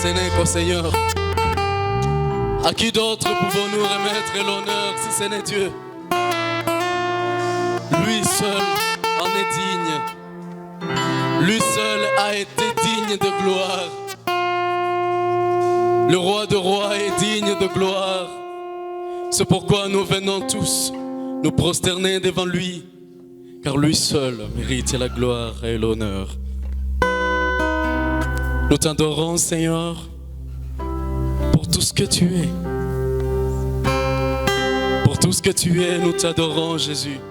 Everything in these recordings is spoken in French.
ce n'est qu'au Seigneur. À qui d'autre pouvons-nous remettre l'honneur si ce n'est Dieu? Lui seul en est digne. Lui seul a été digne de gloire. Le roi de rois est digne de gloire. C'est pourquoi nous venons tous nous prosterner devant lui, car lui seul mérite la gloire et l'honneur. Nous t'adorons, Seigneur, pour tout ce que tu es. Pour tout ce que tu es, nous t'adorons, Jésus.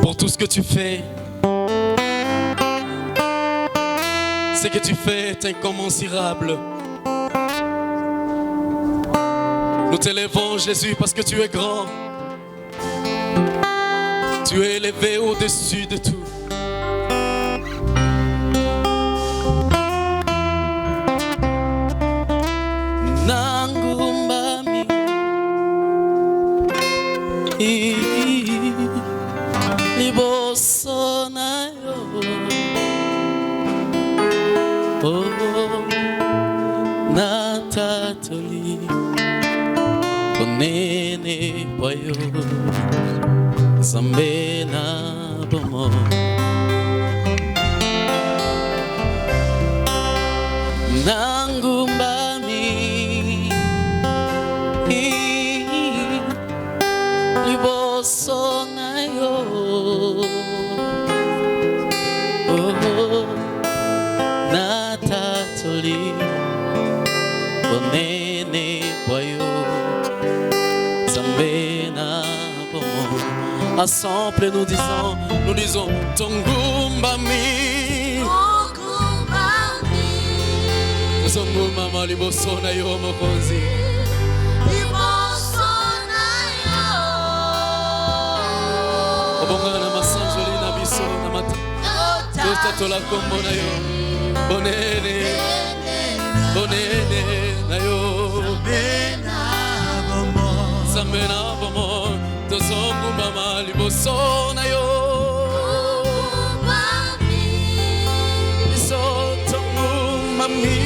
Pour tout ce que tu fais. Ce que tu fais est incommensurable. Nous t'élèvons, Jésus, parce que tu es grand. Tu es élevé au-dessus de tout. Nangumbami liboso na yo, oh, natatoli konene boyo zambe na bomo. Nangumbami liboso na yo, oh, natatoli bonene boyo zambe na bomo. Ensemble nous disons Tongumbami, Mama liboso na yo mokonzi. Liboso na yo, obongana masanjoli na biso na mata. Totatola kombo na yo, bonene na yo. Zambe na bomo, tozongu mama liboso na yo. Biso tongu mami.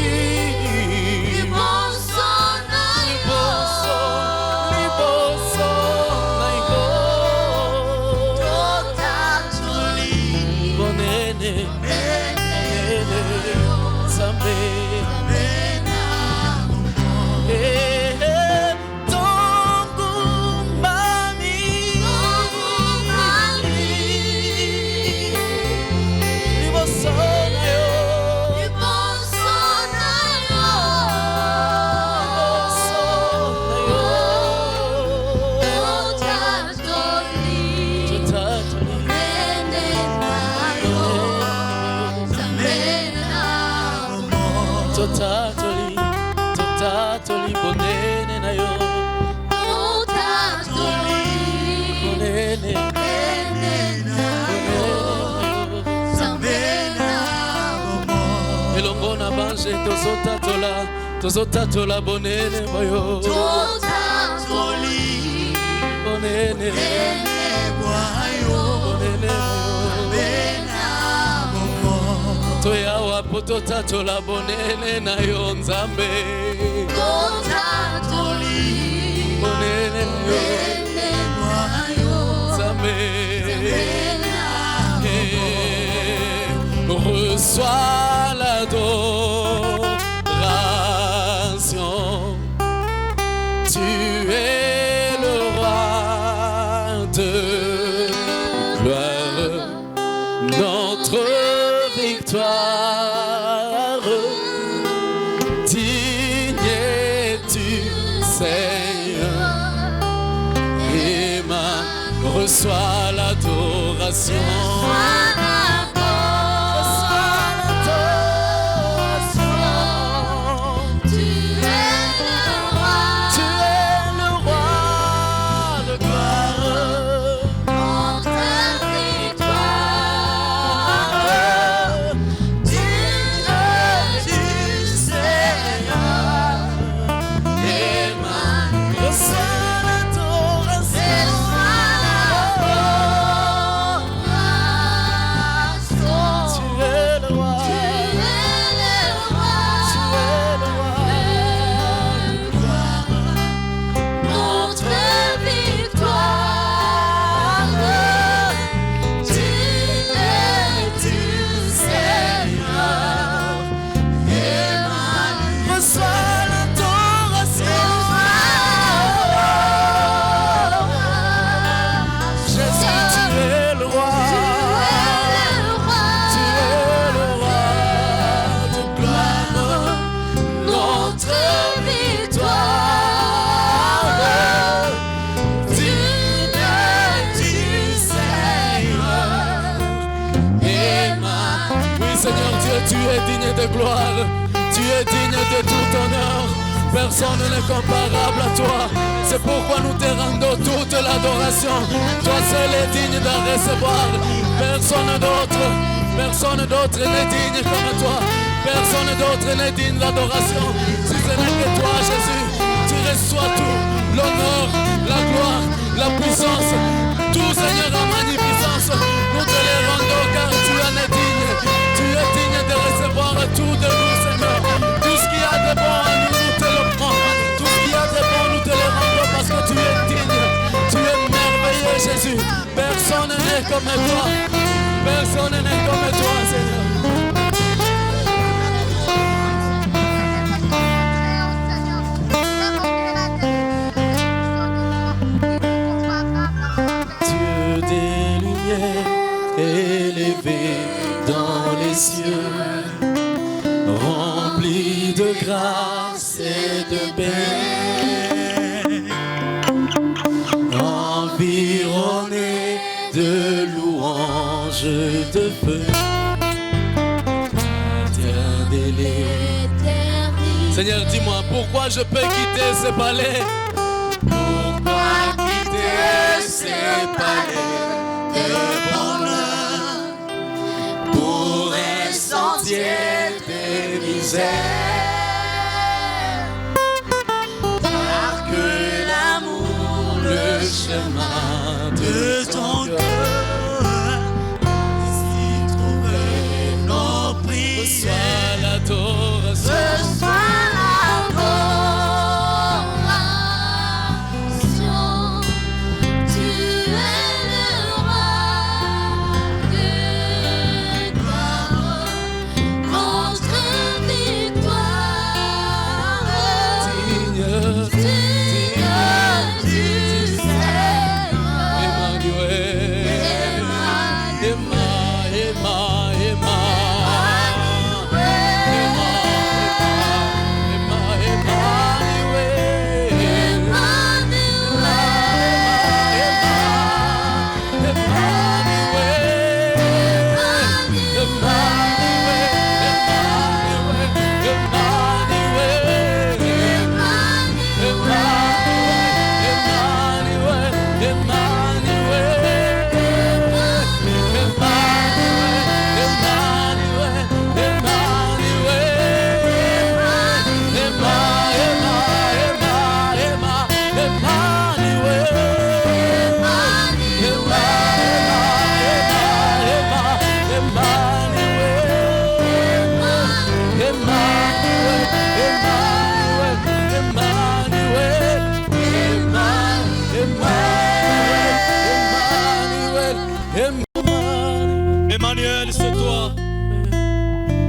Totatoli bonene na yo, totatoli bonene na yo, zambe na bomo. Elongo na bange tozotatola bonene boyo, totatoli bonene boyo, bonene na bomo. Toyawa pototatola bonene na yo nzambe, totatoli bonene na yo nzambe na bomo. Reçois l'adoration, tu es le roi de gloire, notre victoire, digne es-tu, Seigneur, et reçois l'adoration. digne de gloire, tu es digne de tout honneur. Personne n'est comparable à toi. C'est pourquoi nous te rendons toute l'adoration. Toi seul est digne de recevoir. Personne d'autre n'est digne comme toi. Personne d'autre n'est digne d'adoration. Si ce n'est que toi, Jésus, tu reçois tout. L'honneur, la gloire, la puissance. Tout, Seigneur, en magnificence. Nous te les rendons car tu en es digne. Tu es digne de recevoir tout de nous, Seigneur. Tout ce qu'il y a de bon en nous, nous te le prends. Tout ce qu'il y a de bon, nous te le rendons parce que tu es digne. Tu es merveilleux, Jésus. Personne n'est comme toi. Personne n'est comme toi, Seigneur. Dieu des lumières, élevé dans les cieux, rempli de grâce et de paix, environné de louanges de feu, éternel. Seigneur, dis-moi, pourquoi je peux quitter ce palais? Pourquoi quitter ce palais de bonheur pour un sentier de misère? Car que l'amour, le chemin de ton cœur, si trouver nos prières, reçois l'adoration.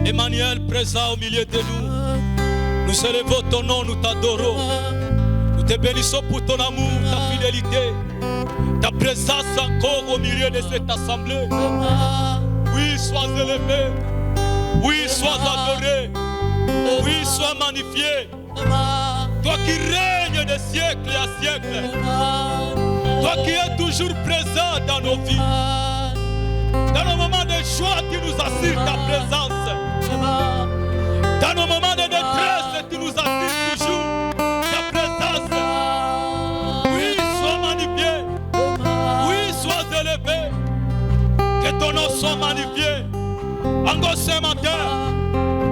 Emmanuel, présent au milieu de nous, nous élevons ton nom, nous t'adorons, nous te bénissons pour ton amour, ta fidélité, ta présence encore au milieu de cette assemblée. Oui, sois élevé, oui, sois adoré, oui, sois magnifié. Toi qui règnes de siècle à siècle, toi qui es toujours présent dans nos vies. Dans nos moments de joie, tu nous assures ta présence. Dans nos moments de détresse, tu nous assures toujours ta présence. Oui, sois magnifié. Oui, sois élevé. Que ton nom soit magnifié. Encore ce matin,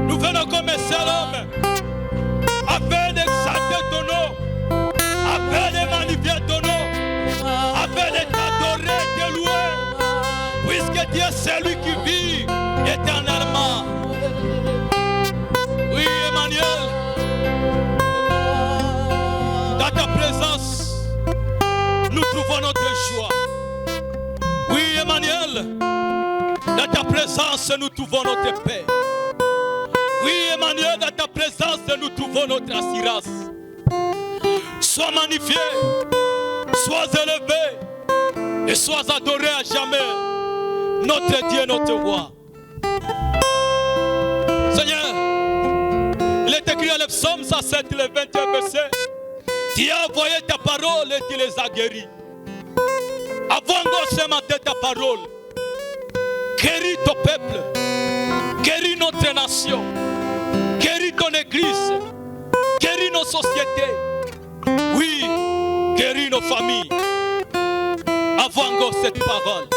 nous venons comme un seul homme, afin d'exalter ton nom, afin de magnifier ton nom, afin de t'adorer, de louer, puisque Dieu est celui qui vit éternellement. Oui, Emmanuel, dans ta présence, nous trouvons notre joie. Oui, Emmanuel, dans ta présence, nous trouvons notre paix. Oui, Emmanuel, dans ta présence, nous trouvons notre assurance. Sois magnifié, sois élevé et sois adoré à jamais, notre Dieu, notre roi. Seigneur, il est écrit à le psaume 107, le 21 verset. Tu as envoyé ta parole et tu les as guéris. Avant ce matin ta parole, guéris ton peuple. Guéris notre nation. Guéris ton église. Guéris nos sociétés. Oui, guéris nos familles. Avoir encore cette parole.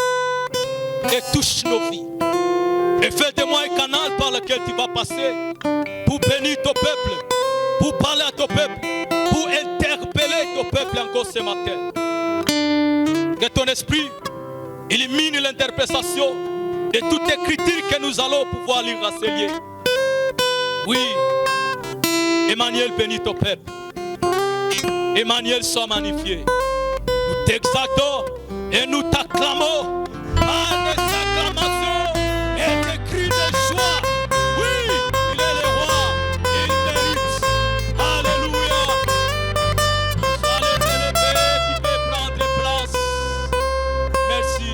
Et touche nos vies. Et fais de moi un canal par lequel tu vas passer pour bénir ton peuple, pour parler à ton peuple, pour interpeller ton peuple encore ce matin. Que ton esprit illumine l'interprétation de toute écriture que nous allons pouvoir lire à ces lieux. Oui, Emmanuel bénit ton peuple. Emmanuel soit magnifié. Nous t'exaltons et nous t'acclamons par des acclamations et des cris de joie. Oui, il est le roi, il mérite. Alléluia. Sois élevé, tu peux prendre place. Merci.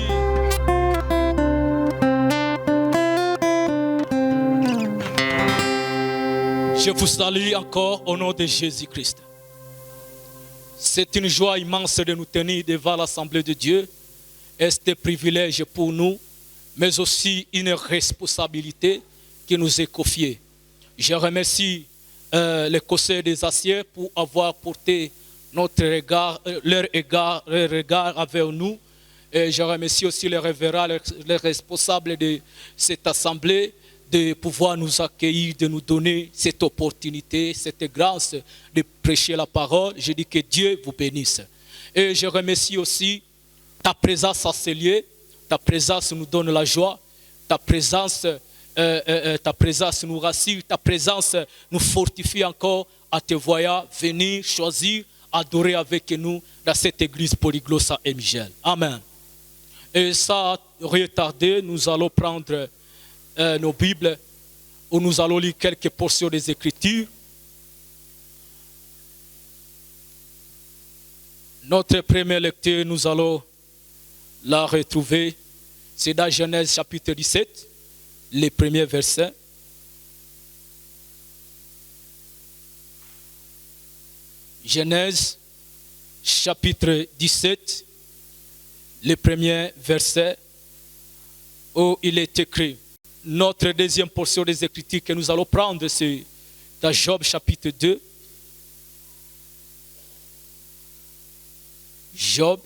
Je vous salue encore au nom de Jésus-Christ. C'est une joie immense de nous tenir devant l'Assemblée de Dieu. C'est un privilège pour nous, mais aussi une responsabilité qui nous est confiée. Je remercie les conseillers des Assiers pour avoir porté notre regard, leur regard envers nous. Et je remercie aussi les révérends, les responsables de cette assemblée, de pouvoir nous accueillir, de nous donner cette opportunité, cette grâce de prêcher la parole. Je dis que Dieu vous bénisse. Et je remercie aussi ta présence à ces lieux. Ta présence nous donne la joie. Ta présence nous rassure. Ta présence nous fortifie encore à te voir venir, choisir, adorer avec nous dans cette église polyglotte à Saint-Michel. Amen. Et sans retarder, nous allons prendre nos Bibles où nous allons lire quelques portions des Écritures. Notre première lecture, nous allons la retrouver. C'est dans Genèse chapitre 17, les premiers versets. Genèse chapitre 17, les premiers versets, où il est écrit. Notre deuxième portion des Écritures que nous allons prendre, c'est dans Job chapitre 2. Job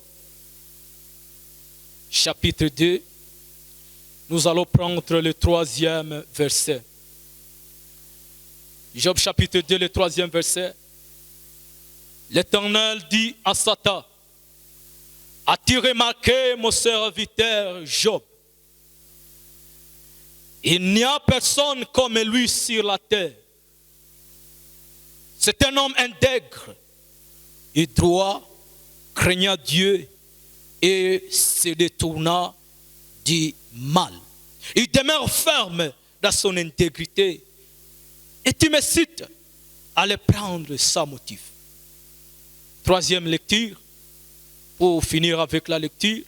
chapitre 2. Nous allons prendre le troisième verset. Job chapitre 2, le troisième verset. L'Éternel dit à Satan: as-tu remarqué mon serviteur Job? Il n'y a personne comme lui sur la terre. C'est un homme intègre et droit, craignant Dieu et se détournant du mal. Il demeure ferme dans son intégrité. Et tu me cites à le prendre sans motif. Troisième lecture, pour finir avec la lecture.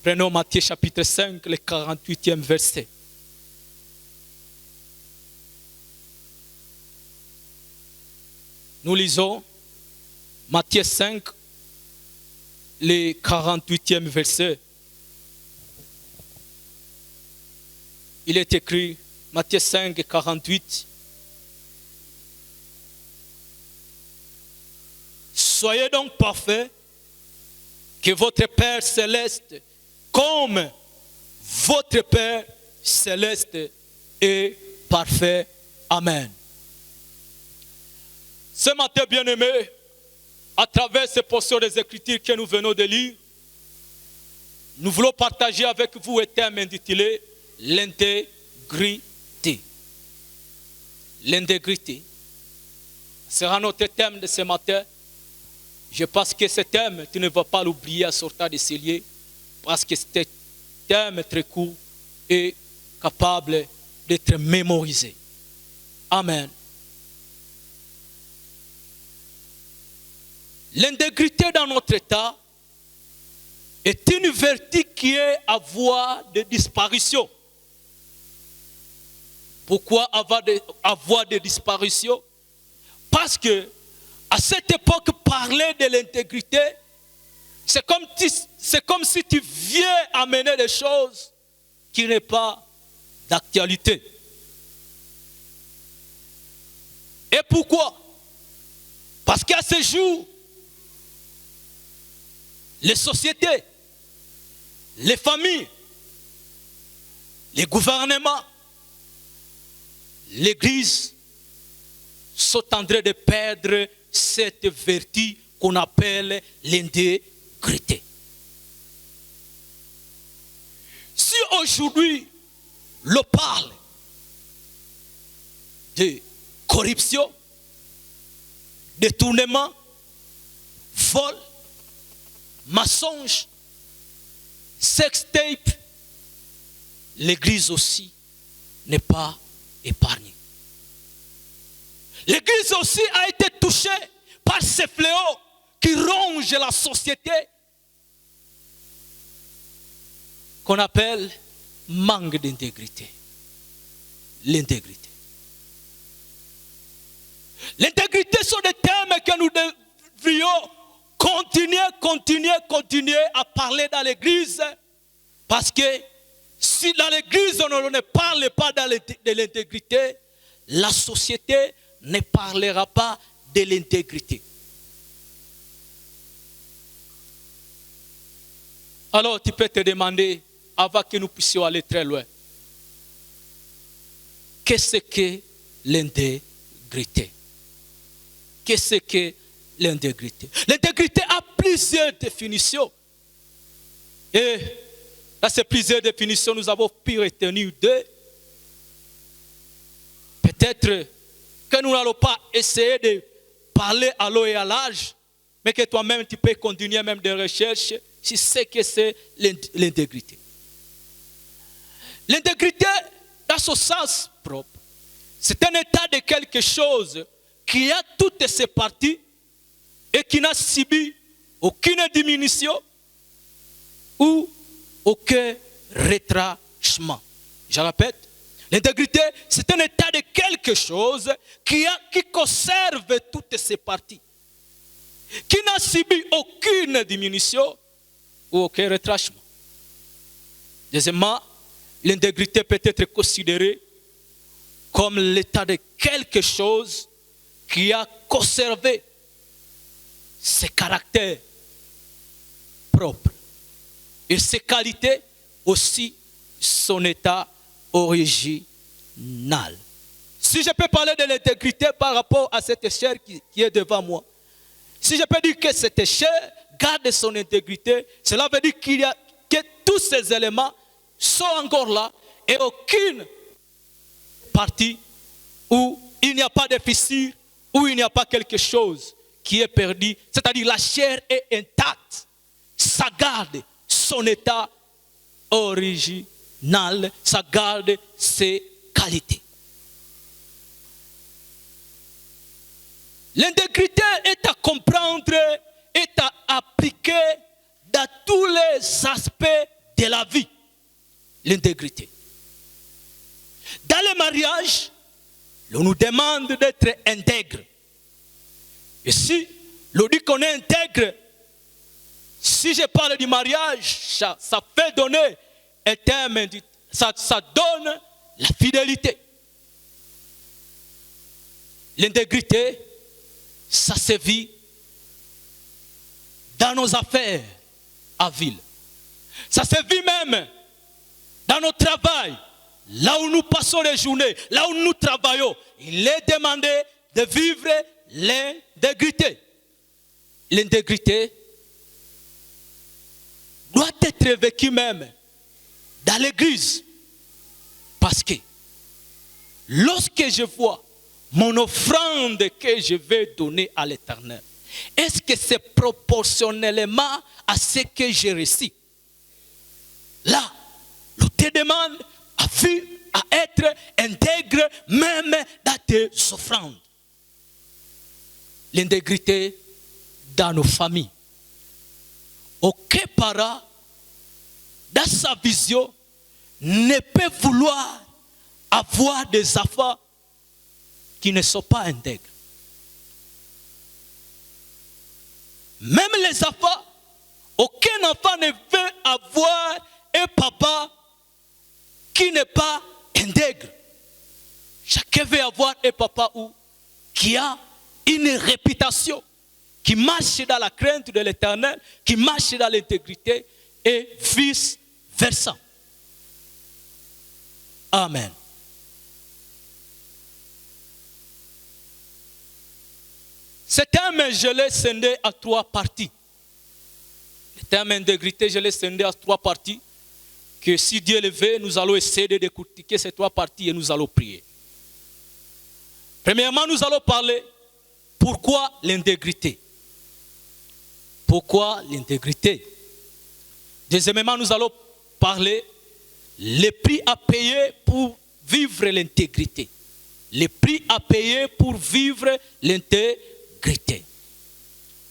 Prenons Matthieu chapitre 5, le 48e verset. Nous lisons Matthieu 5, le 48e verset. Il est écrit, Matthieu 5, 48. Soyez donc parfaits, que votre Père céleste, comme votre Père céleste est parfait. Amen. Ce matin, bien-aimés, à travers ces portions des Écritures que nous venons de lire, nous voulons partager avec vous un thème intitulé l'intégrité. L'intégrité sera notre thème de ce matin. Je pense que ce thème, tu ne vas pas l'oublier à sortir de ces lieux, parce que c'est un thème très court et capable d'être mémorisé. Amen. L'intégrité dans notre état est une vertu qui est à voie de disparition. Pourquoi avoir des disparitions? Parce que à cette époque, parler de l'intégrité, c'est comme si tu viens amener des choses qui n'est pas d'actualité. Et pourquoi? Parce qu'à ce jour, les sociétés, les familles, les gouvernements, l'Église sont en train de perdre cette vertu qu'on appelle l'intégrité. Si aujourd'hui, l'on parle de corruption, détournement, vol, mensonge, sextape, l'Église aussi n'est pas épargnée. L'Église aussi a été touchée par ces fléaux qui rongent la société, qu'on appelle manque d'intégrité. L'intégrité. L'intégrité sont des thèmes que nous devrions continuer à parler dans l'Église, parce que si dans l'Église on ne parle pas de l'intégrité, la société ne parlera pas de l'intégrité. Alors tu peux te demander, avant que nous puissions aller très loin, qu'est-ce que l'intégrité? Qu'est-ce que l'intégrité? L'intégrité a plusieurs définitions. Et dans ces plusieurs définitions, nous avons pu retenir deux. Peut-être que nous n'allons pas essayer de parler à l'eau et à l'âge, mais que toi-même tu peux continuer même des recherches si c'est que c'est l'intégrité. L'intégrité, dans son sens propre, c'est un état de quelque chose qui a toutes ses parties et qui n'a subi aucune diminution ou aucun retranchement. Je répète, l'intégrité, c'est un état de quelque chose qui conserve toutes ses parties, qui n'a subi aucune diminution ou aucun retranchement. Deuxièmement, l'intégrité peut être considérée comme l'état de quelque chose qui a conservé ses caractères propres et ses qualités, aussi son état original. Si je peux parler de l'intégrité par rapport à cette chair qui est devant moi, si je peux dire que cette chair garde son intégrité, cela veut dire que tous ces éléments sont encore là et aucune partie où il n'y a pas de fissure, où il n'y a pas quelque chose qui est perdu, c'est-à-dire la chair est intacte, ça garde son état original, ça garde ses qualités. L'intégrité est à comprendre, est à appliquer dans tous les aspects de la vie. L'intégrité. Dans le mariage, on nous demande d'être intègre. Et si l'on dit qu'on est intègre, si je parle du mariage, ça fait donner un terme, ça donne la fidélité. L'intégrité, ça se vit dans nos affaires à ville. Ça se vit même dans notre travail, là où nous passons les journées, là où nous travaillons. Il est demandé de vivre l'intégrité. L'intégrité doit être vécue même dans l'église. Parce que lorsque je vois mon offrande que je vais donner à l'Éternel, est-ce que c'est proportionnellement à ce que j'ai reçu? Là, l'on te demande à être intègre même dans tes offrandes. L'intégrité dans nos familles. Aucun parent, dans sa vision, ne peut vouloir avoir des enfants qui ne sont pas intègres. Même les enfants, aucun enfant ne veut avoir un papa qui n'est pas intègre. Chacun veut avoir un papa qui a une réputation, qui marche dans la crainte de l'Éternel, qui marche dans l'intégrité et vice-versa. Amen. Ce terme, je l'ai scindé à 3 parties. Le terme intégrité, je l'ai scindé à 3 parties. Que si Dieu le veut, nous allons essayer de décortiquer ces 3 parties et nous allons prier. Premièrement, nous allons parler pourquoi l'intégrité. Pourquoi l'intégrité? Deuxièmement, nous allons parler les prix à payer pour vivre l'intégrité. Les prix à payer pour vivre l'intégrité.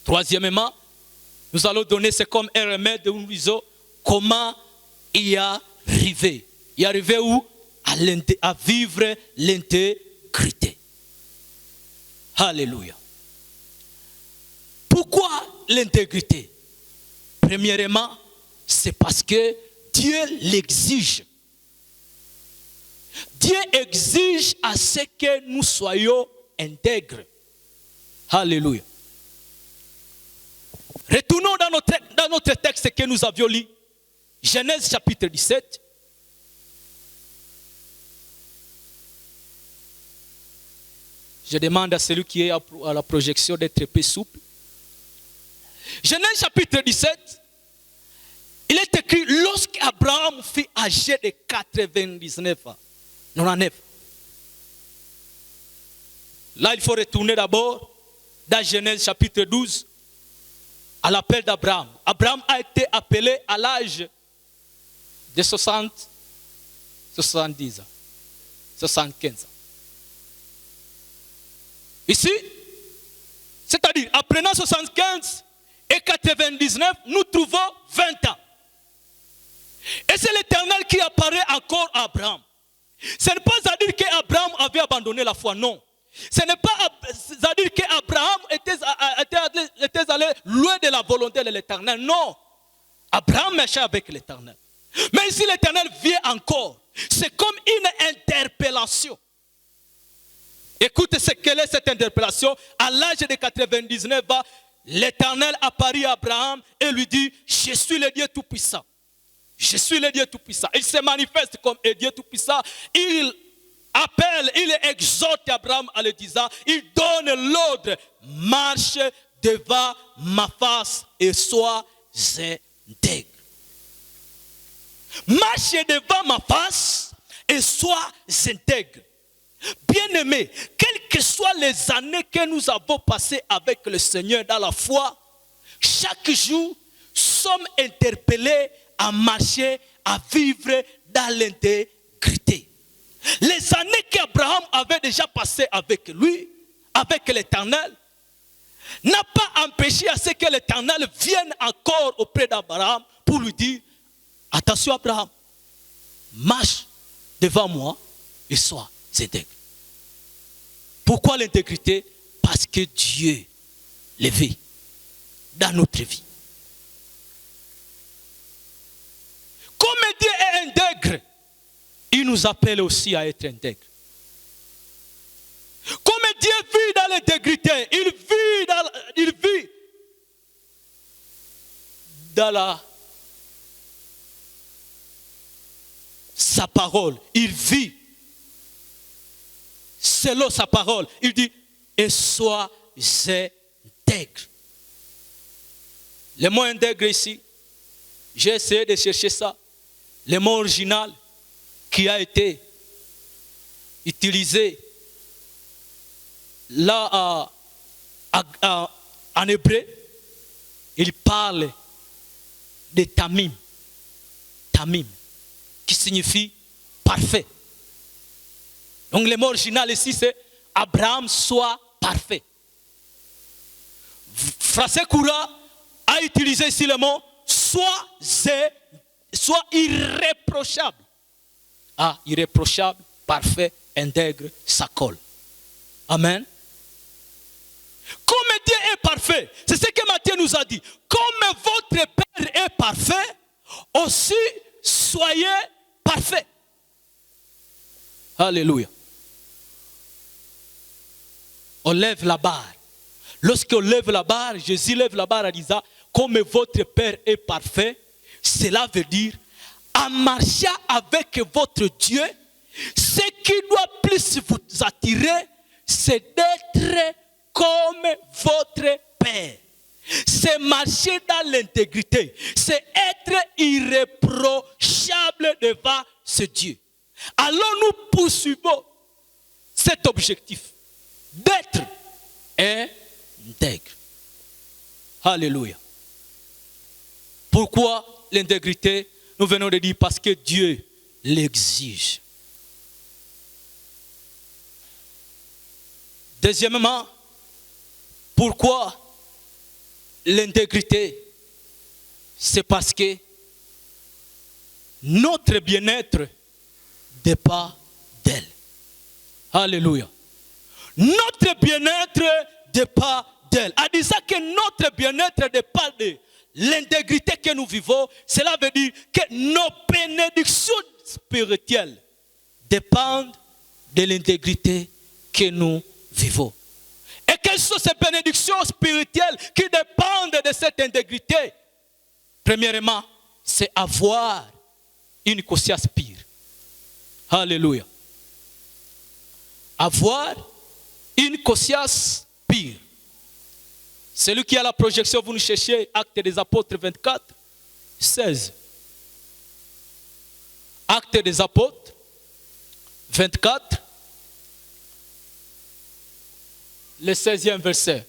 Troisièmement, nous allons donner, c'est comme un remède de Ouizo, comment y arriver. Y arriver où? À vivre l'intégrité. Alléluia. Pourquoi l'intégrité? Premièrement, c'est parce que Dieu l'exige. Dieu exige à ce que nous soyons intègres. Alléluia. Retournons dans notre texte que nous avions lu. Genèse chapitre 17. Je demande à celui qui est à la projection d'être peu souple. Genèse chapitre 17. Il est écrit, lorsqu'Abraham fut âgé de 99 ans. Là, il faut retourner d'abord dans Genèse chapitre 12 à l'appel d'Abraham. Abraham a été appelé à l'âge de 70 ans, 75 ans. Ici, c'est-à-dire, apprenant 75 et 99, nous trouvons 20 ans. Et c'est l'Éternel qui apparaît encore à Abraham. Ce n'est pas à dire qu'Abraham avait abandonné la foi, non. Ce n'est pas à dire qu'Abraham était allé loin de la volonté de l'Éternel, non. Abraham marchait avec l'Éternel. Mais ici l'Éternel vient encore. C'est comme une interpellation. Écoutez quelle est cette interpellation. À l'âge de 99 ans, l'Éternel apparut à Abraham et lui dit, je suis le Dieu Tout-Puissant. Je suis le Dieu Tout-Puissant. Il se manifeste comme un Dieu Tout-Puissant. Il appelle, il exhorte Abraham en le disant, il donne l'ordre, marche devant ma face et sois intègre. Marche devant ma face et sois intègre. Bien-aimés, quelles que soient les années que nous avons passées avec le Seigneur dans la foi, chaque jour, sommes interpellés à marcher, à vivre dans l'intégrité. Les années qu'Abraham avait déjà passées avec lui, avec l'Éternel, n'a pas empêché à ce que l'Éternel vienne encore auprès d'Abraham pour lui dire, attention Abraham, marche devant moi et sois intègre. Pourquoi l'intégrité? Parce que Dieu le veut dans notre vie. Comme Dieu est intègre, il nous appelle aussi à être intègre. Comme Dieu vit dans l'intégrité, il vit dans sa parole, il vit selon sa parole. Il dit, et sois intègre. Le mot intègre ici, j'ai essayé de chercher ça. Le mot original qui a été utilisé là en hébreu, il parle de tamim. Tamim, qui signifie parfait. Donc le mot original ici c'est Abraham soit parfait. Français Koura a utilisé ici le mot soit irréprochable. Ah, irréprochable, parfait, intègre, ça colle. Amen. Comme Dieu est parfait, c'est ce que Matthieu nous a dit. Comme votre Père est parfait, aussi soyez parfait. Alléluia. On lève la barre. Lorsqu'on lève la barre, Jésus lève la barre en disant, comme votre Père est parfait, cela veut dire, en marchant avec votre Dieu, ce qui doit plus vous attirer, c'est d'être comme votre Père. C'est marcher dans l'intégrité. C'est être irréprochable devant ce Dieu. Alors nous poursuivons cet objectif d'être intègre. Alléluia. Pourquoi l'intégrité? Nous venons de dire parce que Dieu l'exige. Deuxièmement, pourquoi l'intégrité? C'est parce que notre bien-être dépend d'elle. Alléluia. Notre bien-être dépend d'elle. En disant que notre bien-être dépend de l'intégrité que nous vivons, cela veut dire que nos bénédictions spirituelles dépendent de l'intégrité que nous vivons. Et quelles sont ces bénédictions spirituelles qui dépendent de cette intégrité? Premièrement, c'est avoir une conscience pure. Alléluia. Avoir une conscience pure. Celui qui a la projection, vous nous cherchez, Actes des Apôtres 24, 16. Actes des Apôtres 24, le 16e verset.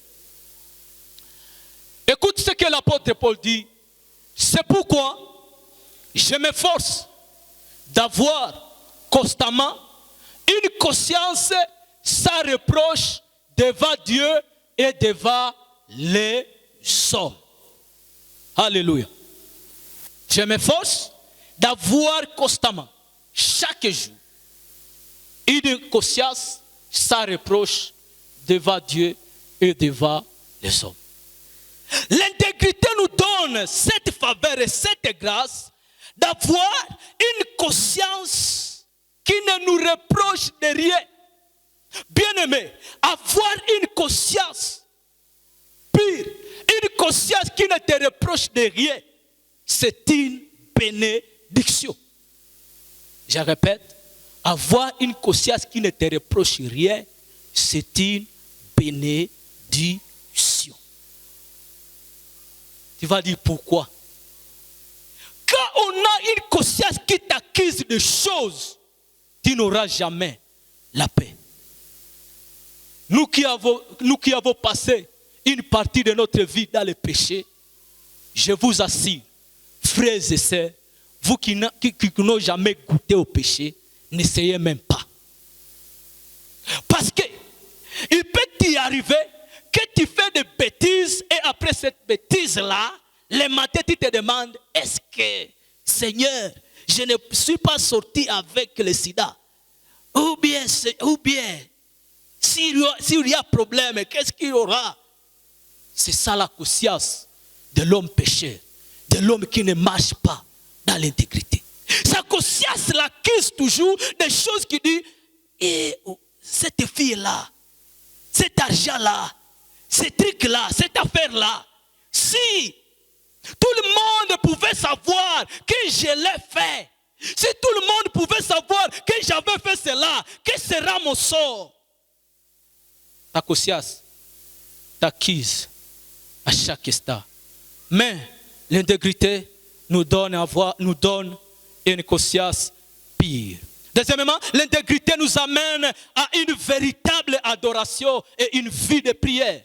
Écoute ce que l'apôtre Paul dit. C'est pourquoi je m'efforce d'avoir constamment une conscience sans reproche devant Dieu et devant les hommes. Alléluia. Je m'efforce d'avoir constamment, chaque jour, une conscience sans reproche devant Dieu et devant les hommes. L'intégrité nous donne cette faveur et cette grâce d'avoir une conscience qui ne nous reproche de rien. Bien-aimé, avoir une conscience pure, une conscience qui ne te reproche de rien, c'est une bénédiction. Je répète, avoir une conscience qui ne te reproche rien, c'est une bénédiction. Tu vas dire pourquoi? Quand on a une conscience qui t'accuse de choses, tu n'auras jamais la paix. Nous qui avons passé une partie de notre vie dans le péché, je vous assure, frères et sœurs, vous qui n'avez jamais goûté au péché, n'essayez même pas. Parce que il peut t'y arriver que tu fais des bêtises et après cette bêtise-là, le matin tu te demandes, est-ce que, Seigneur, je ne suis pas sorti avec le sida? Ou bien s'il y a problème, qu'est-ce qu'il y aura? C'est ça la conscience de l'homme pécheur, de l'homme qui ne marche pas dans l'intégrité. Sa conscience l'accuse toujours des choses qui disent, cette fille-là, cet argent-là, ce truc-là, cette affaire-là, si tout le monde pouvait savoir que je l'ai fait, si tout le monde pouvait savoir que j'avais fait cela, que sera mon sort? Ta conscience t'accuse à chaque instant. Mais l'intégrité nous donne une conscience pure. Deuxièmement, l'intégrité nous amène à une véritable adoration et une vie de prière.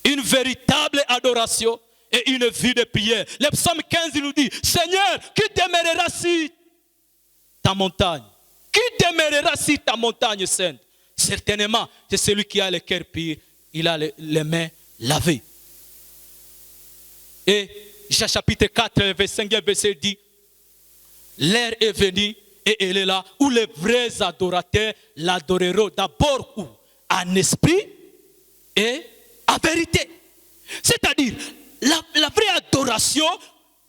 Une véritable adoration et une vie de prière. Le psaume 15 nous dit, Seigneur, qui demeurera sur ta montagne? Qui demeurera sur ta montagne sainte? Certainement, c'est celui qui a le cœur pur, il a les mains lavées. Et Jean chapitre 4, verset 5 verset dit, l'heure est venue et elle est là où les vrais adorateurs l'adoreront d'abord où? En esprit et en vérité. C'est-à-dire, la vraie adoration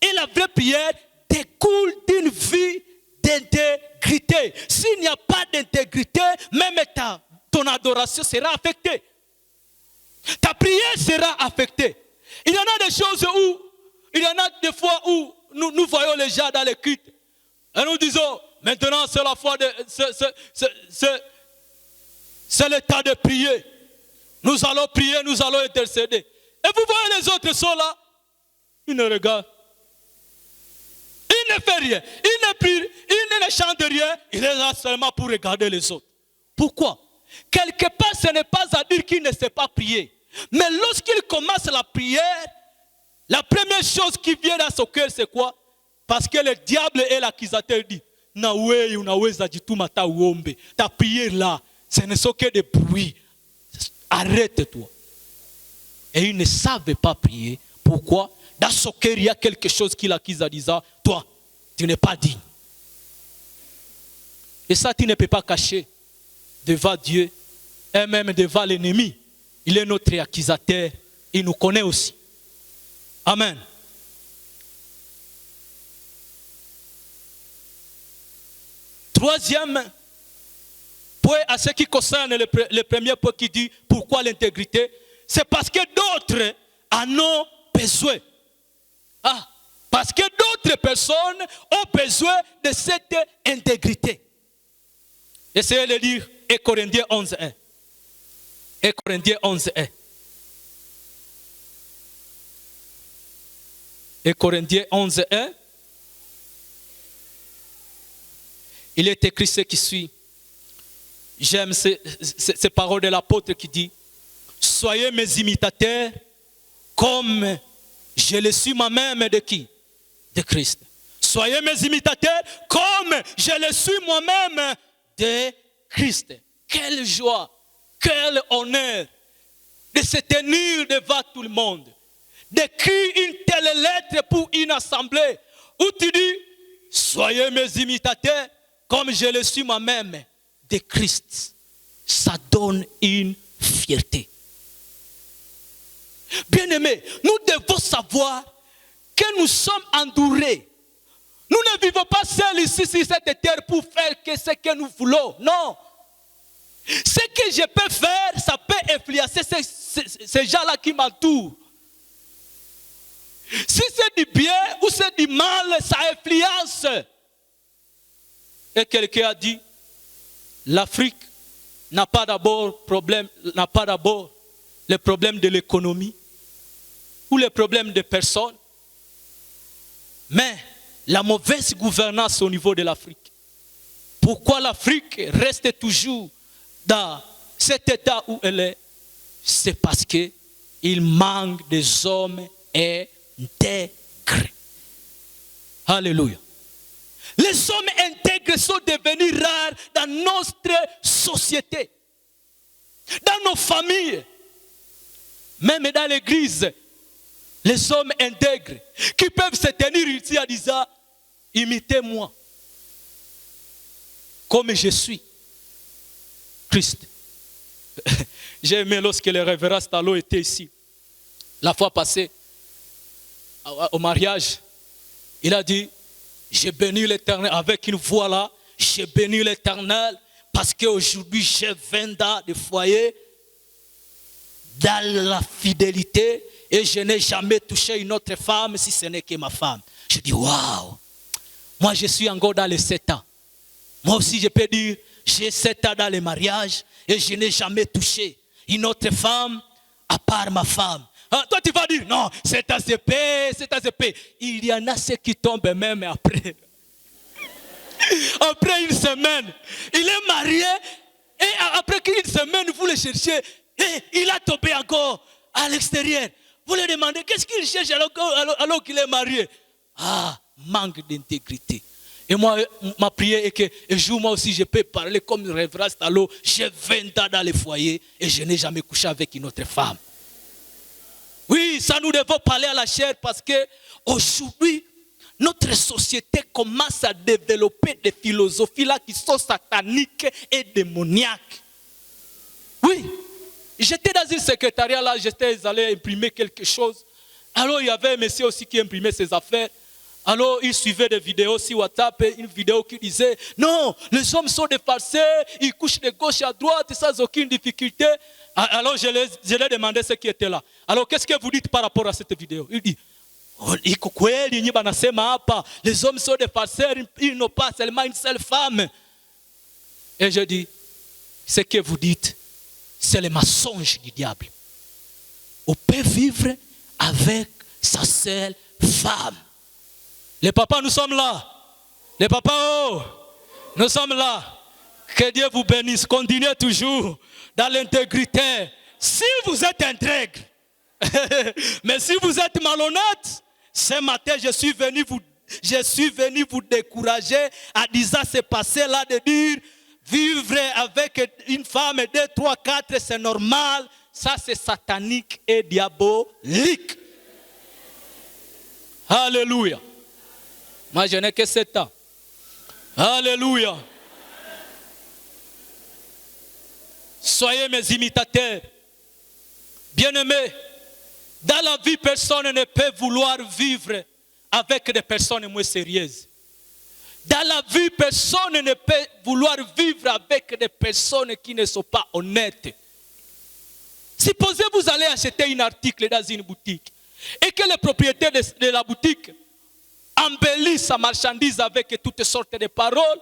et la vraie prière découlent d'une vie d'intégrité. S'il n'y a pas d'intégrité, même ton adoration sera affectée. Ta prière sera affectée. Il y en a des choses où, il y en a des fois où nous voyons les gens dans les cultes. Et nous disons, maintenant c'est la fois c'est le temps de prier. Nous allons prier, nous allons intercéder. Et vous voyez les autres sont là. Ils ne regardent. Il ne fait rien. Il ne prie, il ne chante rien. Il est là seulement pour regarder les autres. Pourquoi? Quelque part, ce n'est pas à dire qu'il ne sait pas prier. Mais lorsqu'il commence la prière, la première chose qui vient dans son cœur, c'est quoi? Parce que le diable et l'accusateur dit, ta prière là, ce ne sont que des bruits. Arrête-toi. Et ils ne savaient pas prier. Pourquoi? Dans son cœur, il y a quelque chose qui l'accuse en disant, toi, tu n'es pas digne. Et ça, tu ne peux pas cacher devant Dieu et même devant l'ennemi. Il est notre accusateur. Il nous connaît aussi. Amen. Troisième point à ce qui concerne le premier point qui dit pourquoi l'intégrité, c'est parce que d'autres en ont besoin. Parce que d'autres personnes ont besoin de cette intégrité. Essayez de lire 1 Corinthiens 11.1. 1 Corinthiens 11.1. 1 Corinthiens 11.1. Il est écrit ce qui suit. J'aime ces paroles de l'apôtre qui dit, soyez mes imitateurs comme je le suis moi-même de qui? De Christ. Soyez mes imitateurs comme je le suis moi-même de Christ. Quelle joie, quel honneur de se tenir devant tout le monde. D'écrire une telle lettre pour une assemblée où tu dis, soyez mes imitateurs comme je le suis moi-même de Christ. Ça donne une fierté. Bien-aimés, nous devons savoir que nous sommes endurés. Nous ne vivons pas seuls ici sur cette terre pour faire ce que nous voulons. Non. Ce que je peux faire, ça peut influencer ces gens-là qui m'entourent. Si c'est du bien ou c'est du mal, ça influence. Et quelqu'un a dit, l'Afrique n'a pas d'abord le problème de l'économie ou le problème des personnes, mais la mauvaise gouvernance au niveau de l'Afrique. Pourquoi l'Afrique reste toujours dans cet état où elle est? C'est parce qu'il manque des hommes intègres. Alléluia. Les hommes intègres sont devenus rares dans notre société, dans nos familles, même dans l'église. Les hommes intègres qui peuvent se tenir ici en disant, imitez-moi comme je suis Christ. J'ai aimé lorsque le révérend Stalo était ici. La fois passée, au mariage, il a dit, j'ai béni l'Éternel avec une voix là, j'ai béni l'Éternel parce qu'aujourd'hui j'ai 20 ans de foyer dans la fidélité et je n'ai jamais touché une autre femme si ce n'est que ma femme. Je dis waouh, moi je suis encore dans les 7 ans. Moi aussi je peux dire, j'ai 7 ans dans le mariage et je n'ai jamais touché une autre femme à part ma femme. Toi tu vas dire, non, c'est ACP, c'est ACP. Il y en a ceux qui tombent même après. Après une semaine, il est marié et après une semaine, vous le cherchez et il a tombé encore à l'extérieur. Vous lui demandez, qu'est-ce qu'il cherche alors qu'il est marié? Manque d'intégrité. Et moi, ma prière est que un jour, moi aussi, je peux parler comme le révérend Stalo. J'ai 20 ans dans le foyer et je n'ai jamais couché avec une autre femme. Oui, ça nous devons parler à la chair parce que aujourd'hui, notre société commence à développer des philosophies là qui sont sataniques et démoniaques. Oui, j'étais dans un secrétariat là, j'étais allé imprimer quelque chose. Alors il y avait un monsieur aussi qui imprimait ses affaires. Alors, il suivait des vidéos sur WhatsApp, une vidéo qui disait, non, les hommes sont des farceurs, ils couchent de gauche à droite sans aucune difficulté. Alors, je lui ai demandé ce qui était là. Alors, qu'est-ce que vous dites par rapport à cette vidéo? Il dit, les hommes sont des farceurs, ils n'ont pas seulement une seule femme. Et je dis, ce que vous dites, c'est le mensonge du diable. On peut vivre avec sa seule femme. Les papas, nous sommes là. Les papas, oh, nous sommes là. Que Dieu vous bénisse. Continuez toujours dans l'intégrité. Si vous êtes intègre, mais si vous êtes malhonnête, ce matin, je suis venu vous décourager en disant ce passé-là de dire, vivre avec une femme, 2, 3, 4, c'est normal. Ça, c'est satanique et diabolique. Alléluia. Moi, je n'ai que 7 ans. Alléluia. Soyez mes imitateurs. Bien-aimés, dans la vie, personne ne peut vouloir vivre avec des personnes moins sérieuses. Dans la vie, personne ne peut vouloir vivre avec des personnes qui ne sont pas honnêtes. Supposez vous allez acheter un article dans une boutique et que le propriétaire de la boutique embellit sa marchandise avec toutes sortes de paroles,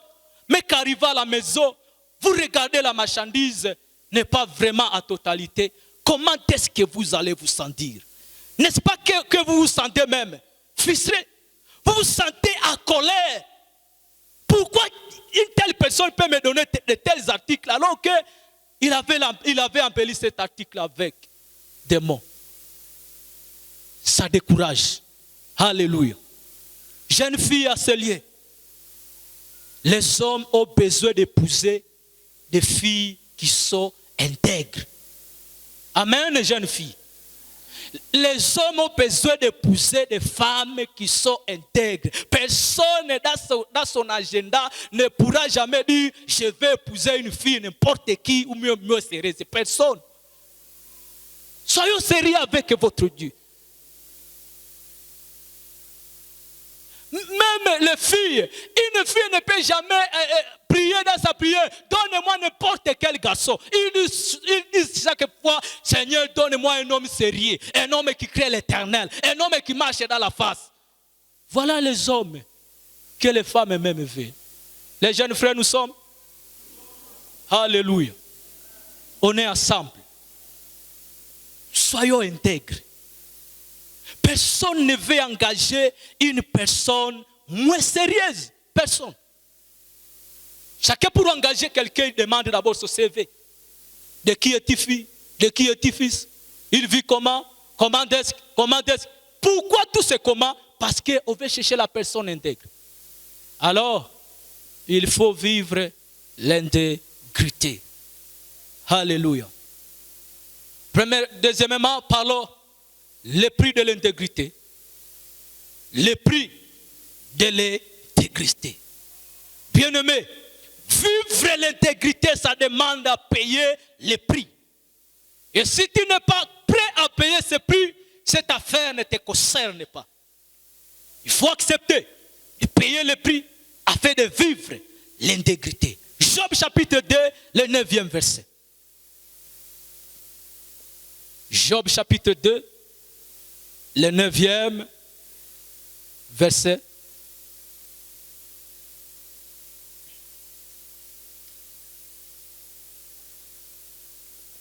mais qu'arrivé à la maison, vous regardez la marchandise, n'est pas vraiment à totalité. Comment est-ce que vous allez vous sentir? N'est-ce pas que vous vous sentez même frustré? Vous vous sentez en colère? Pourquoi une telle personne peut me donner de tels articles alors qu'il avait embelli cet article avec des mots? Ça décourage. Alléluia. Jeune fille à ce lieu, les hommes ont besoin d'épouser des filles qui sont intègres. Amen, jeunes filles. Les hommes ont besoin d'épouser des femmes qui sont intègres. Personne dans son agenda ne pourra jamais dire je vais épouser une fille, n'importe qui, ou mieux sérieux. Personne. Soyons sérieux avec votre Dieu. Même les filles, une fille ne peut jamais prier dans sa prière. Donne-moi n'importe quel garçon. Ils disent chaque fois, Seigneur, donne-moi un homme sérieux, un homme qui crée l'éternel, un homme qui marche dans la face. Voilà les hommes que les femmes même veulent. Les jeunes frères, nous sommes. Alléluia. On est ensemble. Soyons intègres. Personne ne veut engager une personne moins sérieuse. Personne. Chacun pour engager quelqu'un demande d'abord son CV. De qui est-il fille? De qui est-il fils? Il vit comment? Comment est-ce? Pourquoi tout c'est comment? Parce qu'on veut chercher la personne intègre. Alors, il faut vivre l'intégrité. Alléluia. Deuxièmement, parlons le prix de l'intégrité. Le prix de l'intégrité. Bien-aimé, vivre l'intégrité, ça demande à payer le prix. Et si tu n'es pas prêt à payer ce prix, cette affaire ne te concerne pas. Il faut accepter de payer le prix afin de vivre l'intégrité. Job chapitre 2, le 9e verset. Job chapitre 2, le 9e verset.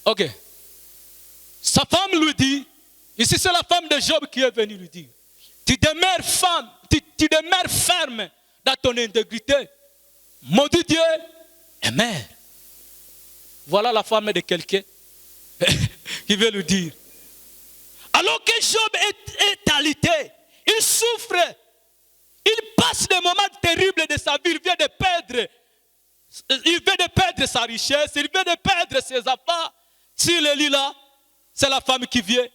Ok. Sa femme lui dit, ici c'est la femme de Job qui est venue lui dire, tu demeures ferme dans ton intégrité. Maudit Dieu et mère. Voilà la femme de quelqu'un qui veut lui dire. Alors que Job est alité, il souffre, il passe des moments terribles de sa vie, il vient de perdre sa richesse, il vient de perdre ses affaires. S'il est là, c'est la femme qui vient,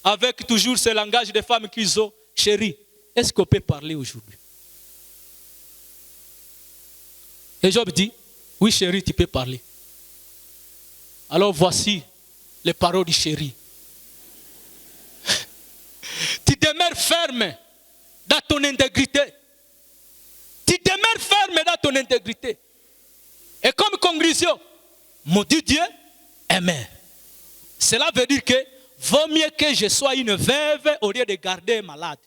avec toujours ce langage de femmes qu'ils ont. Chérie, est-ce qu'on peut parler aujourd'hui? Et Job dit, oui chérie, tu peux parler. Alors voici les paroles du chéri. Tu demeures ferme dans ton intégrité. Tu demeures ferme dans ton intégrité. Et comme conclusion, maudit Dieu, amen. Cela veut dire que vaut mieux que je sois une veuve au lieu de garder un malade.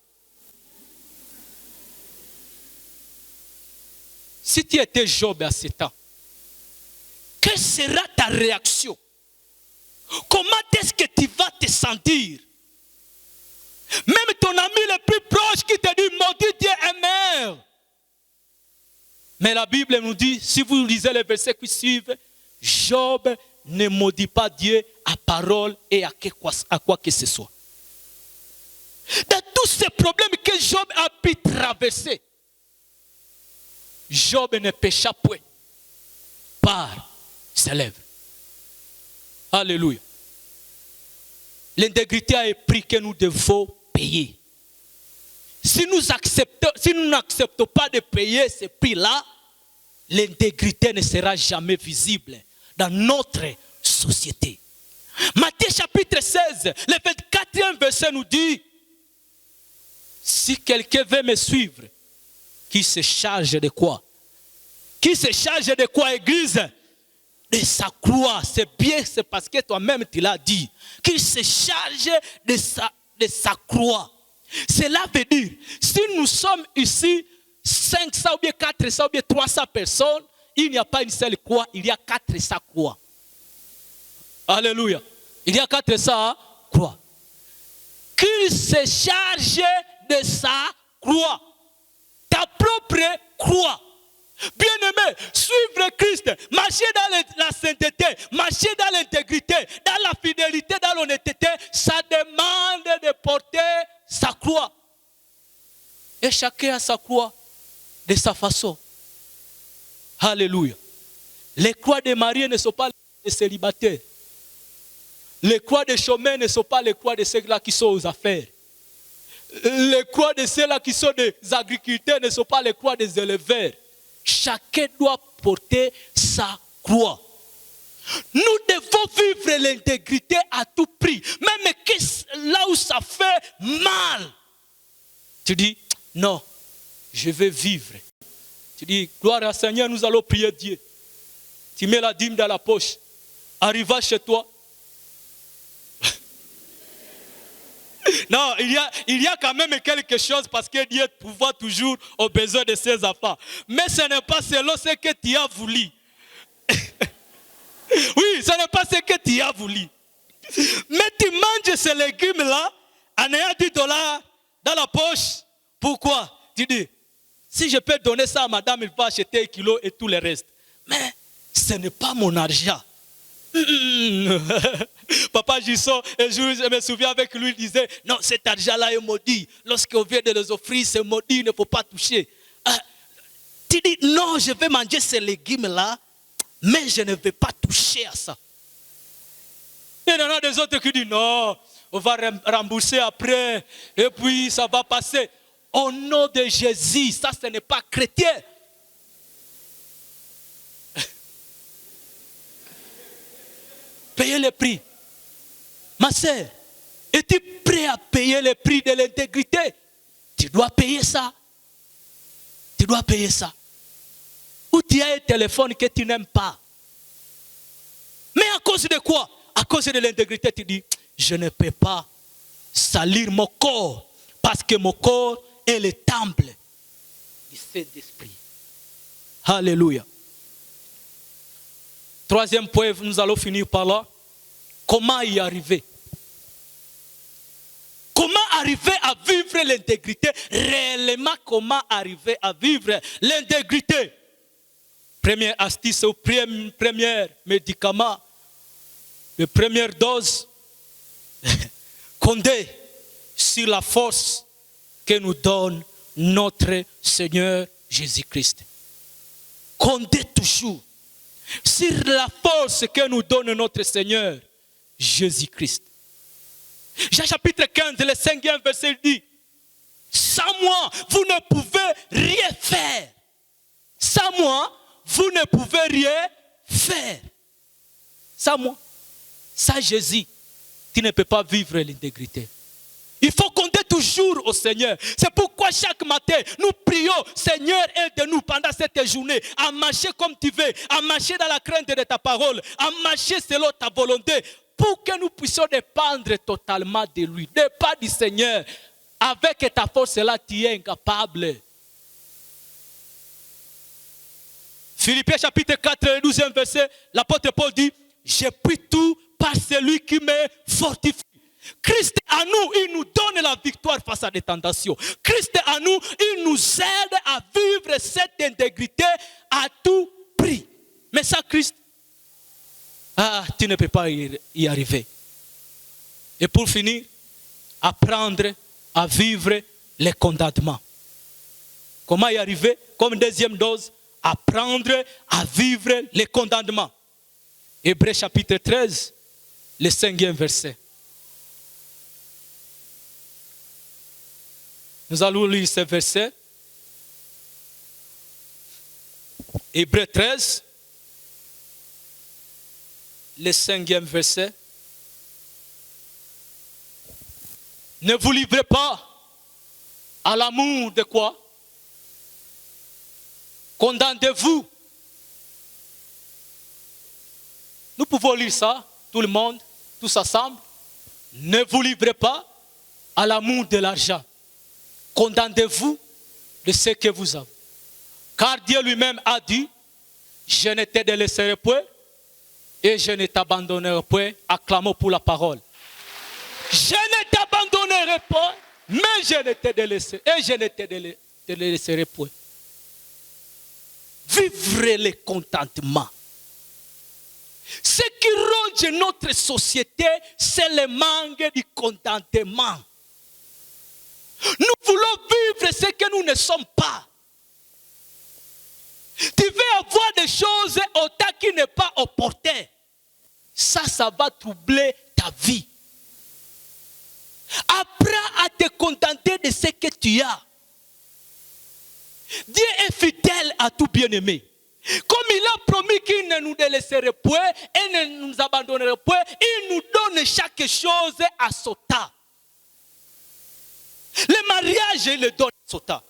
Si tu étais Job à ce temps, quelle sera ta réaction? Comment est-ce que tu vas te sentir? Même ton ami le plus proche qui te dit maudit Dieu est mort. Mais la Bible nous dit, si vous lisez les versets qui suivent, Job ne maudit pas Dieu à parole et à quoi que ce soit. Dans tous ces problèmes que Job a pu traverser, Job ne pécha point par ses lèvres. Alléluia. L'intégrité a un prix que nous devons payer. Si nous n'acceptons pas de payer ce prix-là, l'intégrité ne sera jamais visible dans notre société. Matthieu chapitre 16, le 24e verset nous dit, si quelqu'un veut me suivre, qui se charge de quoi? Qui se charge de quoi, Église? De sa croix. C'est bien, c'est parce que toi-même tu l'as dit. Qu'il se charge de sa croix. Cela veut dire, si nous sommes ici 500 ou bien 400 ou bien 300 personnes, il n'y a pas une seule croix, il y a 400 croix. Alléluia. Il y a 400 croix. Qu'il se charge de sa croix. Ta propre croix. Bien-aimé, suivre Christ, marcher dans la sainteté, marcher dans l'intégrité, dans la fidélité, dans l'honnêteté, ça demande de porter sa croix. Et chacun a sa croix de sa façon. Alléluia. Les croix des mariés ne sont pas les célibataires. Les croix des chômeurs ne sont pas les croix de ceux-là qui sont aux affaires. Les croix de ceux-là qui sont des agriculteurs ne sont pas les croix des éleveurs. Chacun doit porter sa croix. Nous devons vivre l'intégrité à tout prix. Même là où ça fait mal. Tu dis, non, je vais vivre. Tu dis, gloire au Seigneur, nous allons prier Dieu. Tu mets la dîme dans la poche. Arriva chez toi. Non, il y a quand même quelque chose parce que Dieu pourvoit toujours aux besoins de ses enfants. Mais ce n'est pas selon ce que tu as voulu. Oui, ce n'est pas ce que tu as voulu. Mais tu manges ces légumes-là en ayant $10 dans la poche. Pourquoi? Tu dis, si je peux donner ça à madame, il va acheter 1 kilo et tout le reste. Mais ce n'est pas mon argent. Papa Gisson, un jour, je me souviens avec lui, il disait, non, cet argent-là est maudit. Lorsqu'on vient de les offrir, c'est maudit, il ne faut pas toucher. Tu dis, non, je vais manger ces légumes-là, mais je ne vais pas toucher à ça. Il y en a des autres qui disent, non, on va rembourser après, et puis ça va passer. Au nom de Jésus, ça, ce n'est pas chrétien. Payer le prix. Ma sœur, es-tu prêt à payer le prix de l'intégrité? Tu dois payer ça. Tu dois payer ça. Ou tu as un téléphone que tu n'aimes pas. Mais à cause de quoi? À cause de l'intégrité, tu dis, je ne peux pas salir mon corps. Parce que mon corps est le temple du Saint-Esprit. Alléluia. Troisième point, nous allons finir par là. Comment y arriver? Comment arriver à vivre l'intégrité? Réellement, comment arriver à vivre l'intégrité? Première astuce ou premier médicament, la première dose, comptez sur la force que nous donne notre Seigneur Jésus-Christ. Comptez toujours sur la force que nous donne notre Seigneur Jésus-Christ. Jean chapitre 15, le 5e verset dit, sans moi, vous ne pouvez rien faire. Sans moi, vous ne pouvez rien faire. Sans moi, sans Jésus, tu ne peux pas vivre l'intégrité. Il faut compter toujours toujours au Seigneur. C'est pourquoi chaque matin, nous prions, Seigneur, aide-nous pendant cette journée à marcher comme tu veux, à marcher dans la crainte de ta parole, à marcher selon ta volonté, pour que nous puissions dépendre totalement de lui. Dépend du Seigneur. Avec ta force là, tu es incapable. Philippiens chapitre 4, 12e verset, l'apôtre Paul dit, j'ai pris tout par celui qui me fortifie. Christ à nous, il nous donne la victoire face à des tentations. Christ à nous, il nous aide à vivre cette intégrité à tout prix. Mais ça, Christ, tu ne peux pas y arriver. Et pour finir, apprendre à vivre les condamnements. Comment y arriver? Comme deuxième dose, apprendre à vivre les condamnements. Hébreux chapitre 13, le 5e verset. Nous allons lire ce verset. Hébreux 13, le 5e verset. Ne vous livrez pas à l'amour de quoi? Condamnez-vous. Nous pouvons lire ça, tout le monde, tous ensemble. Ne vous livrez pas à l'amour de l'argent. Condamnez-vous de ce que vous avez. Car Dieu lui-même a dit, je ne te délaisserai point et je ne t'abandonnerai point. Acclamons pour la parole. Je ne t'abandonnerai pas, mais je ne te délaisserai et je ne te délaisserai point. Vivre le contentement. Ce qui ronge notre société, c'est le manque du contentement. Nous voulons vivre ce que nous ne sommes pas. Tu veux avoir des choses au temps qui n'est pas opportun. Ça va troubler ta vie. Apprends à te contenter de ce que tu as. Dieu est fidèle à tout bien-aimé. Comme il a promis qu'il ne nous délaisserait point et ne nous abandonnerait point, il nous donne chaque chose à son temps. Le mariage, il le donne à son temps.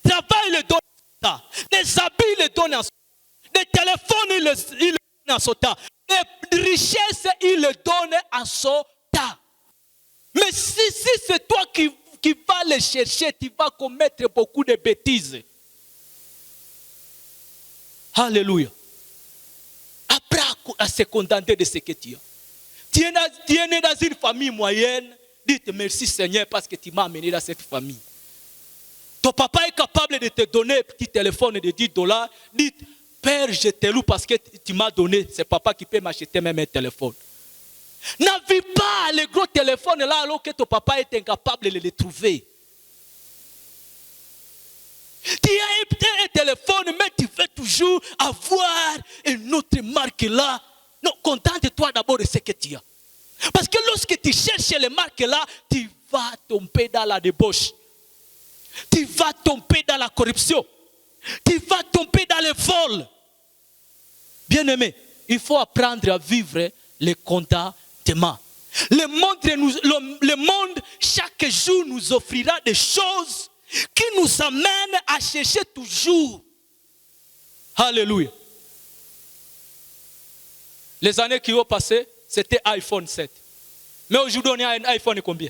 Le travail, il le donne à son temps. Les habits, il le donne à son temps. Les téléphones, il le donne à son temps. Les richesses, il le donne à son temps. Mais si c'est toi qui vas les chercher, tu vas commettre beaucoup de bêtises. Alléluia. Apprends à se contenter de ce que tu as. Tu es né dans une famille moyenne. Dites merci Seigneur parce que tu m'as amené dans cette famille. Ton papa est capable de te donner un petit téléphone de $10. Dites, Père, je te loue parce que tu m'as donné. C'est papa qui peut m'acheter même un téléphone. N'avais pas les gros téléphones là alors que ton papa est incapable de les trouver. Tu as un téléphone, mais tu veux toujours avoir une autre marque là. Non, contente-toi d'abord de ce que tu as. Parce que lorsque tu cherches les marques là, tu vas tomber dans la débauche. Tu vas tomber dans la corruption. Tu vas tomber dans le vol. Bien-aimé, il faut apprendre à vivre les contentements. Le monde, chaque jour, nous offrira des choses qui nous amènent à chercher toujours. Alléluia. Les années qui ont passé, c'était iPhone 7. Mais aujourd'hui, on a un iPhone combien?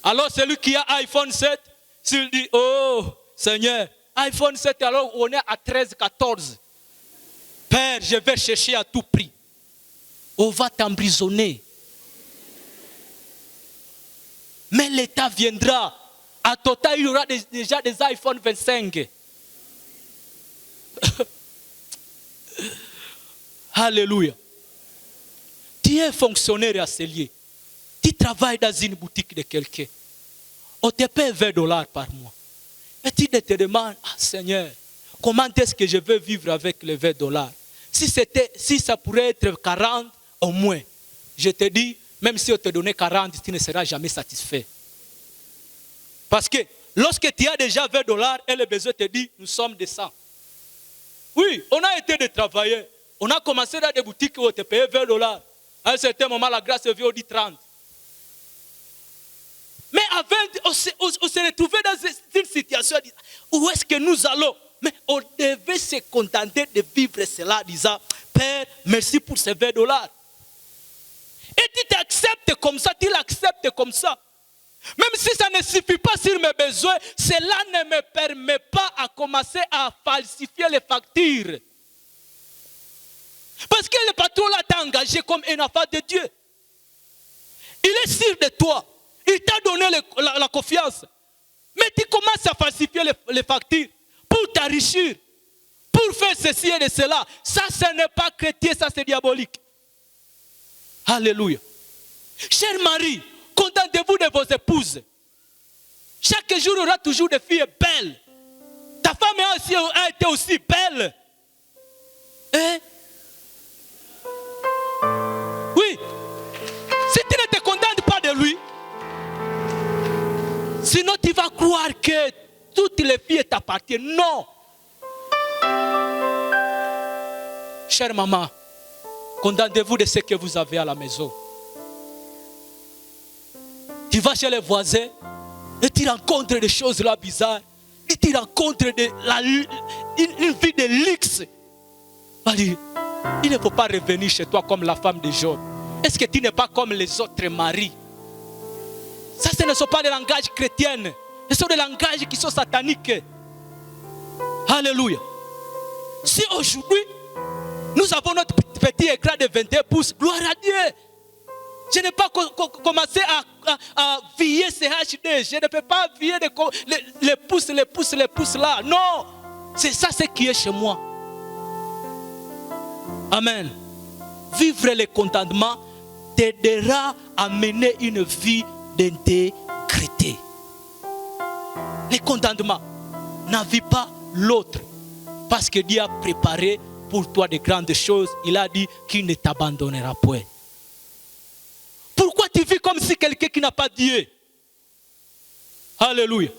Alors, celui qui a iPhone 7, s'il dit, oh Seigneur, iPhone 7, alors on est à 13, 14. Père, je vais chercher à tout prix. On va t'emprisonner. Mais l'État viendra. À total, il y aura déjà des iPhone 25. Alléluia. Tu es fonctionnaire asselier. Tu travailles dans une boutique de quelqu'un. On te paie $20 par mois. Et tu te demandes, Seigneur, comment est-ce que je veux vivre avec les $20? Si ça pourrait être 40 au moins, je te dis, même si on te donnait 40, tu ne seras jamais satisfait. Parce que lorsque tu as déjà $20 et le besoin te dit, nous sommes des 100. Oui, on a été des travailleurs. On a commencé dans des boutiques où on te payait $20. À un certain moment, la grâce vient, on dit 30. Mais on s'est retrouvé dans une situation, où est-ce que nous allons? Mais on devait se contenter de vivre cela, disant, Père, merci pour ces $20. Et tu t'acceptes comme ça, tu l'acceptes comme ça. Même si ça ne suffit pas sur mes besoins, cela ne me permet pas à commencer à falsifier les factures. Parce que le patron là t'a engagé comme un enfant de Dieu. Il est sûr de toi. Il t'a donné la confiance. Mais tu commences à falsifier les factures pour t'enrichir, pour faire ceci et de cela. Ça, ce n'est pas chrétien, ça c'est diabolique. Alléluia. Chers maris, contentez-vous de vos épouses. Chaque jour, il y aura toujours des filles belles. Ta femme a été aussi belle. Hein? Oui. Si tu ne te contentes pas de lui, sinon tu vas croire que toutes les filles t'appartiennent. Non. Chère maman, contentez-vous de ce que vous avez à la maison. Tu vas chez les voisins et tu rencontres des choses là bizarres. Et tu rencontres une vie de luxe. Il ne faut pas revenir chez toi comme la femme de Job. Est-ce que tu n'es pas comme les autres maris? Ça, ce ne sont pas des langages chrétiens. Ce sont des langages qui sont sataniques. Alléluia. Si aujourd'hui, nous avons notre petit écran de 21 pouces, gloire à Dieu. Je n'ai pas commencé à viller ces HD. Je ne peux pas viller les pouces là. Non. C'est ça ce qui est chez moi. Amen. Vivre le contentement t'aidera à mener une vie d'intégrité. Le contentement. N'envie pas l'autre. Parce que Dieu a préparé pour toi de grandes choses. Il a dit qu'il ne t'abandonnera point. Pourquoi tu vis comme si quelqu'un qui n'a pas Dieu? Alléluia.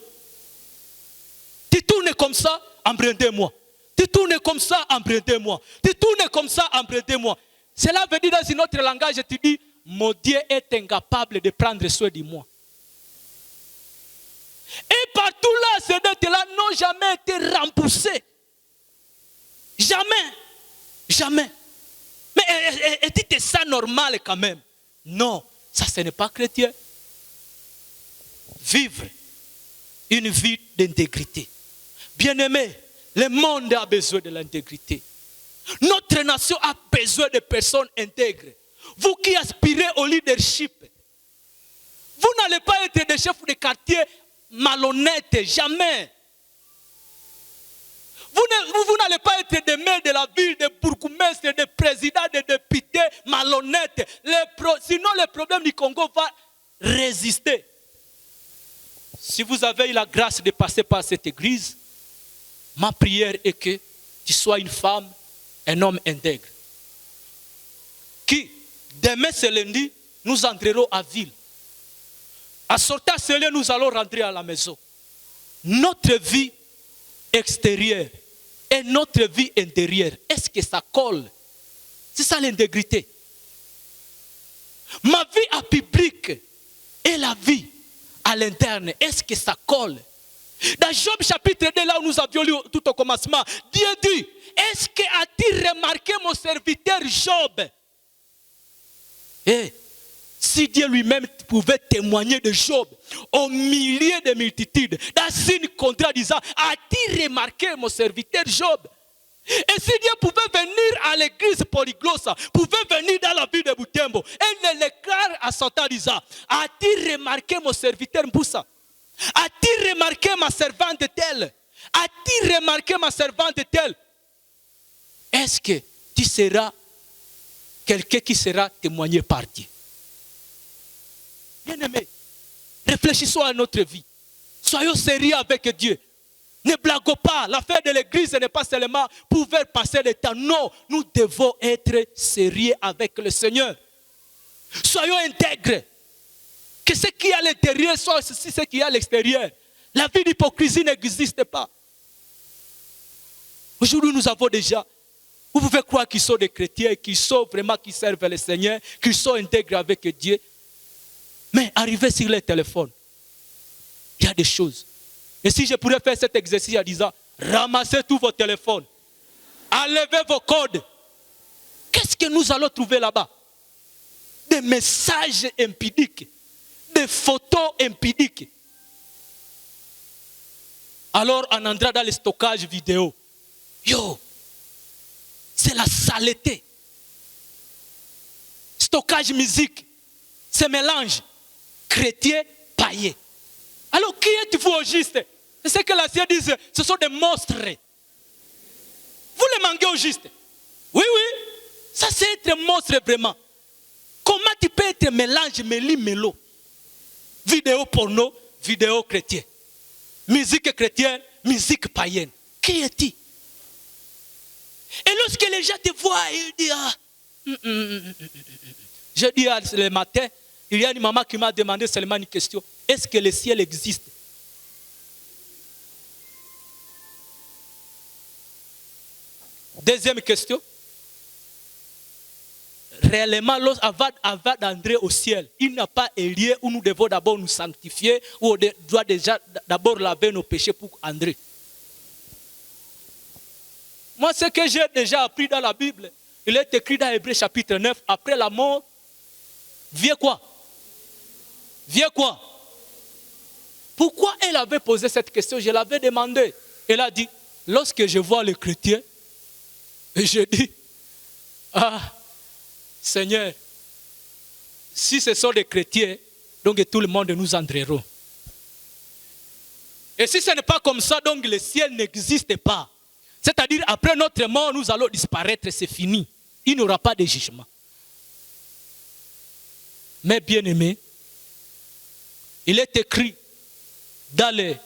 Tu tournes comme ça, emprunte-moi. Tu tournes comme ça, emprunte-moi. Tu tournes comme ça, emprunte-moi. Cela veut dire dans un autre langage, tu dis, mon Dieu est incapable de prendre soin de moi. Et partout là, ces dettes-là n'ont jamais été remboursées. Jamais. Jamais. Mais est-ce ça normal quand même? Non, ça ce n'est pas chrétien. Vivre une vie d'intégrité. Bien-aimé, le monde a besoin de l'intégrité. Notre nation a besoin de personnes intègres. Vous qui aspirez au leadership, vous n'allez pas être des chefs de quartier malhonnêtes, jamais. Vous n'allez pas être des maires de la ville, des bourgmestres, des présidents, des députés malhonnêtes. Sinon, le problème du Congo va résister. Si vous avez eu la grâce de passer par cette église, ma prière est que tu sois une femme, un homme intègre. Qui, demain ce lundi, nous entrerons à ville. À sortir ce lieu, nous allons rentrer à la maison. Notre vie extérieure et notre vie intérieure, est-ce que ça colle? C'est ça l'intégrité. Ma vie à public et la vie à l'interne, est-ce que ça colle? Dans Job chapitre 2, là où nous avions lu tout au commencement, Dieu dit, est-ce que as-tu remarqué mon serviteur Job? Et si Dieu lui-même pouvait témoigner de Job au milieu de multitudes, dans une contrat disant, as-tu remarqué mon serviteur Job? Et si Dieu pouvait venir à l'église polyglossa, pouvait venir dans la ville de Butembo, et le déclare à son temps disant, as-tu remarqué mon serviteur Mboussa? As-tu remarqué ma servante telle? As-tu remarqué ma servante telle? Est-ce que tu seras quelqu'un qui sera témoigné par Dieu? Bien-aimés, réfléchissons à notre vie. Soyons sérieux avec Dieu. Ne blaguons pas. L'affaire de l'église n'est pas seulement pour faire passer le temps. Non, nous devons être sérieux avec le Seigneur. Soyons intègres. Que ce qui est à l'intérieur soit aussi ce qui est à l'extérieur. La vie d'hypocrisie n'existe pas. Aujourd'hui, nous avons déjà, vous pouvez croire qu'ils sont des chrétiens, qu'ils sont vraiment, qui servent le Seigneur, qu'ils sont intègres avec Dieu. Mais arrivez sur les téléphones, Il y a des choses. Et si je pourrais faire cet exercice en disant, ramassez tous vos téléphones, enlevez vos codes. Qu'est-ce que nous allons trouver là-bas? Des messages impudiques, des photos impudiques. Alors on entrera dans le stockage vidéo. Yo, c'est la saleté. Stockage musique, ce mélange chrétien, païen. Alors qui êtes-vous au juste? C'est ce que la Seigneur dit, ce sont des monstres. Vous les manquez au juste. Oui, oui, ça c'est être monstre vraiment. Comment tu peux être mélange, méli-mélo? Vidéo porno, vidéo chrétienne. Musique chrétienne, musique païenne. Qui es-tu? Et lorsque les gens te voient, ils disent, ah, je dis le matin, il y a une maman qui m'a demandé seulement une question. Est-ce que le ciel existe? Deuxième question. Réellement, avant d'entrer au ciel, il n'y a pas un lieu où nous devons d'abord nous sanctifier, où on doit déjà d'abord laver nos péchés pour entrer. Moi, ce que j'ai déjà appris dans la Bible, il est écrit dans Hébreux chapitre 9, après la mort, vient quoi? Vient quoi? Pourquoi elle avait posé cette question? Je l'avais demandé. Elle a dit, lorsque je vois les chrétiens, et je dis, ah, Seigneur, si ce sont des chrétiens, donc tout le monde nous entrerons. Et si ce n'est pas comme ça, donc le ciel n'existe pas. C'est-à-dire, après notre mort, nous allons disparaître, c'est fini. Il n'y aura pas de jugement. Mais bien aimé, il est écrit dans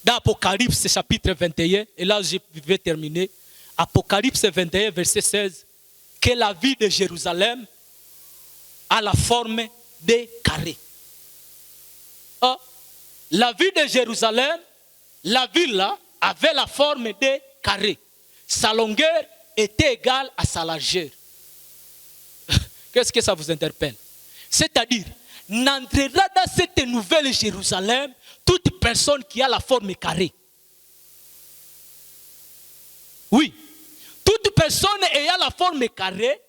Apocalypse chapitre 21, et là je vais terminer, Apocalypse 21 verset 16, que la ville de Jérusalem a la forme de carré. Ah, la ville de Jérusalem, la ville là, avait la forme de carré. Sa longueur était égale à sa largeur. Qu'est-ce que ça vous interpelle? C'est-à-dire, n'entrera dans cette nouvelle Jérusalem toute personne qui a la forme carrée. Oui, toute personne ayant la forme carrée,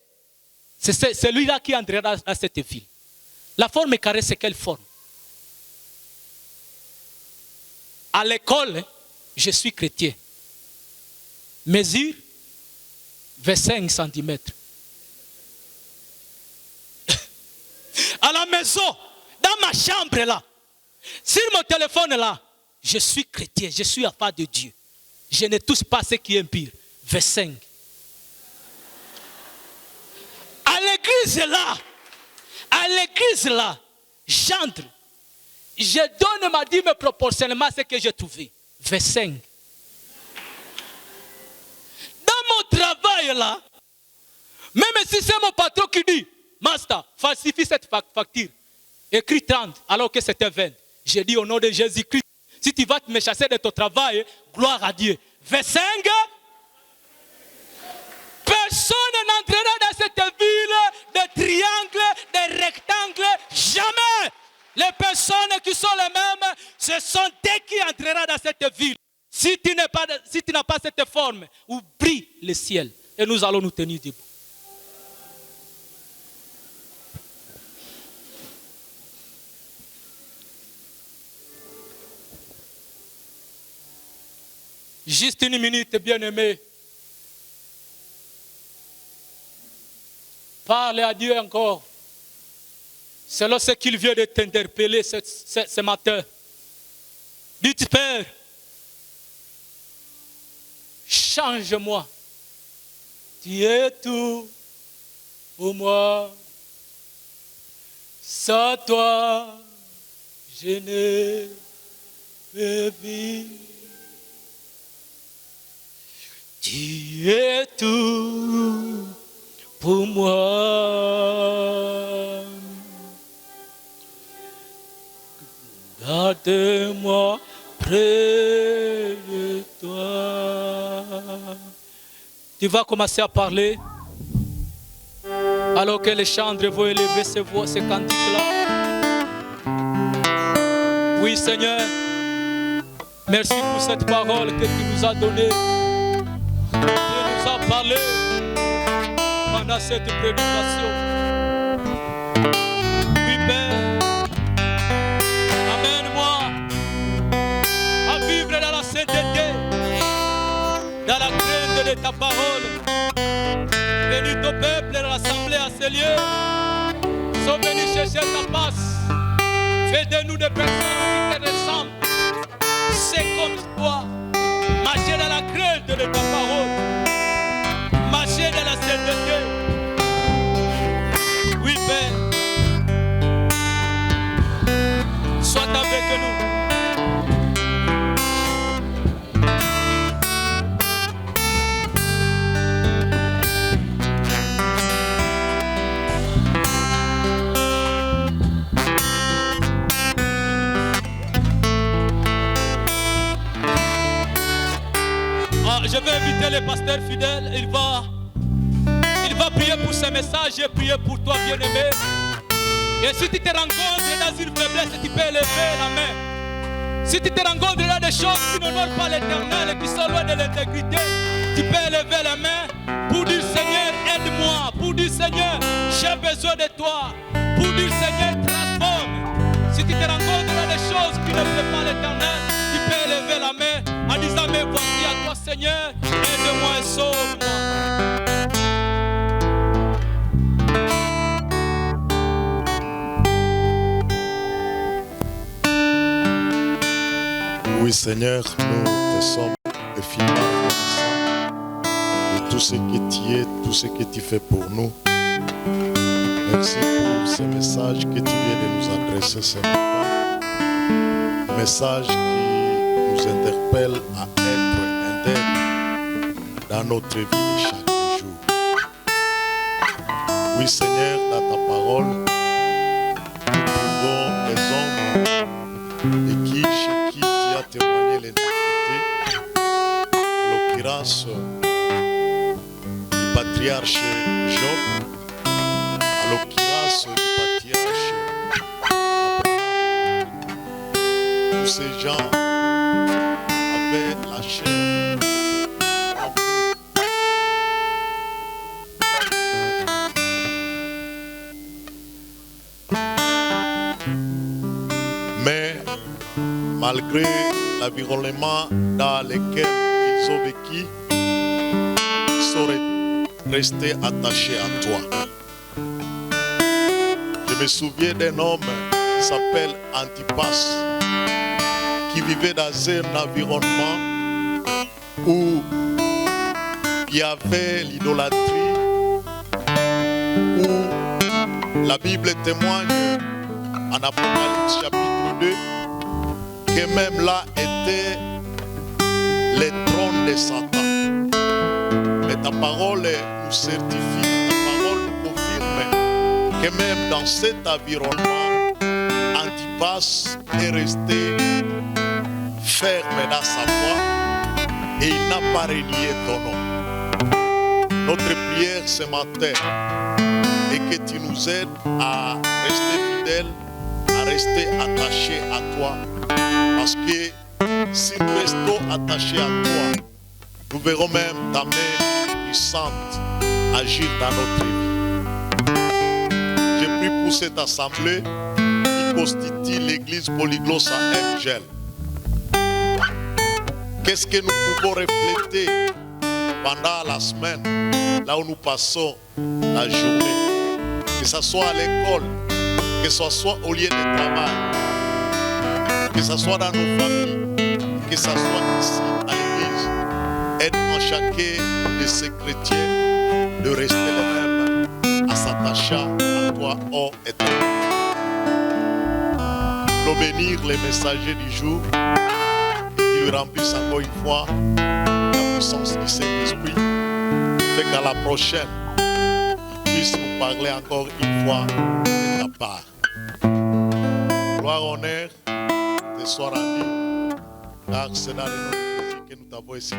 c'est celui-là qui entrera dans cette ville. La forme carrée, c'est quelle forme? À l'école, je suis chrétien. Mesure 25 cm. À la maison, dans ma chambre là, sur mon téléphone là, je suis chrétien, je suis enfant de Dieu. Je ne touche pas ce qui est pire. 25. À l'église là, j'entre. Je donne ma dîme proportionnellement à ce que j'ai trouvé. 25. Dans mon travail là, même si c'est mon patron qui dit, Master, falsifie cette facture. Écris 30 alors que c'était 20. J'ai dit au nom de Jésus-Christ, si tu vas me chasser de ton travail, gloire à Dieu. 25. Personne n'entrera dans cette ville de triangles, de rectangles. Jamais. Les personnes qui sont les mêmes, ce sont eux qui entreront dans cette ville. Si tu n'as pas cette forme, oublie le ciel. Et nous allons nous tenir debout. Juste une minute, bien-aimé. Parle à Dieu encore. Selon ce qu'il vient de t'interpeller ce matin. Dites, Père, change-moi. Tu es tout pour moi. Sans toi, je ne peux vivre. Tu es tout pour moi. Garde-moi près de toi. Tu vas commencer à parler alors que les chantres vont élever ces voix, ces cantiques-là. Oui, Seigneur. Merci pour cette parole que tu nous as donnée. Tu nous as parlé pendant cette prédication. Oui, Père, amène-moi à vivre dans la sainteté, dans la crainte de ta parole. Bénis ton peuple et l'assemblée à ces lieux. Sont venus chercher ta passe. Fais de nous des personnes qui te ressemblent. C'est comme toi. Marcher dans la crainte de ta parole. Marcher dans la sainteté. Oui, Père. Sois avec nous. Je vais inviter le pasteur fidèle. Il va prier pour ce message et prier pour toi, bien-aimé. Et si tu te rencontres dans une faiblesse, tu peux lever la main. Si tu te rencontres dans des choses qui n'honorent pas l'Éternel et qui sont loin de l'intégrité, tu peux lever la main pour dire Seigneur, aide-moi. Pour dire Seigneur, j'ai besoin de toi. Pour dire Seigneur, transforme. Si tu te rencontres dans des choses qui ne plaisent pas l'Éternel, tu peux lever la main en disant mais voici à toi Seigneur, aide-moi et sauve-moi. Oui Seigneur, nous te sommes infiniment reconnaissants de tout ce que tu es, tout ce que tu fais pour nous. Merci pour ce message que tu viens de nous adresser ce matin. Message qui nous interpelle à être intègres dans notre vie de chaque jour. Oui Seigneur, dans ta parole, nous trouvons des hommes et chez qui tu as témoigné l'intégrité. En l'occurrence, du patriarche Job, en l'occurrence du patriarche Abraham. Tous ces gens avaient la chair en nous. Mais malgré l'environnement dans lequel ils ont vécu, ils sont restés attachés à toi. Je me souviens d'un homme qui s'appelle Antipas, qui vivait dans un environnement où il y avait l'idolâtrie, où la Bible témoigne en Apocalypse chapitre 2 que même là était le trône de Satan. Mais ta parole nous certifie, ta parole nous confirme que même dans cet environnement, Antipas est resté ferme dans sa foi et il n'a pas renié ton nom. Notre prière ce matin est que tu nous aides à rester fidèles, à rester attachés à toi. Parce que si nous restons attachés à toi, nous verrons même ta main puissante agir dans notre vie. Je prie pour cette assemblée qui constitue l'église Polyglosse à Mgel. Qu'est-ce que nous pouvons refléter pendant la semaine, là où nous passons la journée, que ce soit à l'école, que ce soit au lieu de travail, que ce soit dans nos familles, que ce soit ici à l'église. Aide en chacun de ces chrétiens de rester les mêmes en s'attachant à toi, ô Éternel. Nous bénir les messagers du jour, qui lui remplissent encore une fois la puissance du Saint-Esprit, fait qu'à la prochaine, il puisse nous parler encore une fois de ta part. Gloire, honneur, te soit rendu, car c'est dans le nom de Jésus que nous t'avons ici.